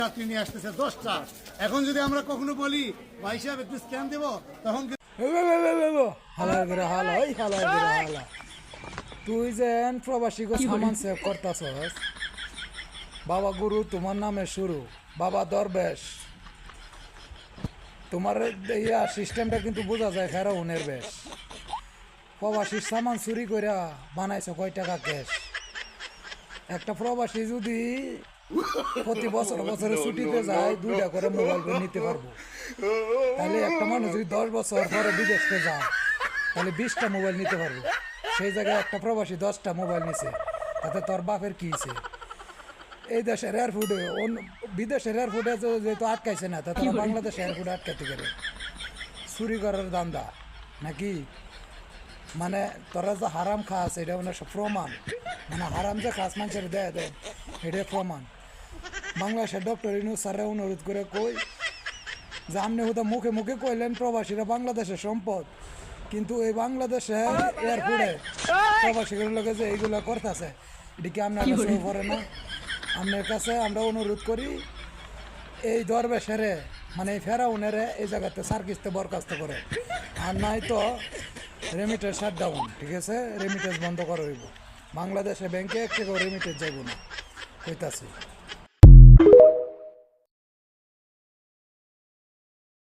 যাত্রী নিয়ে আসতেছে 10টা। এখন যদি আমরা কখনো বলি ভাই সাহেব একটু স্ক্যান দেবো, তখন তুই যেন প্রবাসী সামান সেভ করতাছস, বাবা গুরু তোমার নামে শুরু, বাবা দরবেশ তোমার ইয়া সিস্টেমটা কিন্তু বোঝা যায় ফেরাউনের বেশ। প্রবাসীর সামান চুরি কইরা বানাইছে কয় টাকা ক্যাশ। একটা প্রবাসী যদি প্রতি বছর বছরে ছুটিতে যায় 2টা করে মোবাইল ফোন নিতে পারবো, তাহলে একটা মানুষ যদি 10 বছর পরে বিদেশে যায় তাহলে 20টা মোবাইল নিতে পারবো। সেই জায়গায় একটা প্রবাসী 10টা মোবাইল নিছে, তাতে তোর বাপের কি হয়েছে? এই দেশের এয়ারফুডে বিদেশের এয়ারফুডে যেহেতু আটকাইছে না, তা তারা বাংলাদেশ এয়ারফুডে আটকাতে পারে চুরি করার দান্দা নাকি? মানে তোরা যে হারাম খাস এটা মানে সব প্রমাণ, মানে হারাম যে খাস মানুষের দেয় দেয় এটাই প্রমাণ। বাংলাদেশের ডক্টর ইউনূস স্যারের অনুরোধ করে কই যে আপনি হয়তো মুখে মুখে কইলেন প্রবাসীরা বাংলাদেশের সম্পদ, কিন্তু এই বাংলাদেশে এয়ারপোর্টে প্রবাসীদের লোকে যে এইগুলো করতেছে এটা কি আপনার কাছে পড়ে না? আপনার কাছে আমরা অনুরোধ করি এই দরবেশের মানে এই ফেরাউনের এই জায়গাতে সার্কিসতে বরখাস্ত করে, আর নাই তো রেমিটেন্স শাটডাউন, ঠিক আছে? রেমিটেন্স বন্ধ করা হইব। বাংলাদেশে ব্যাংকে 1 টাকাও রেমিটেন্স যাইব না, কইতাছি।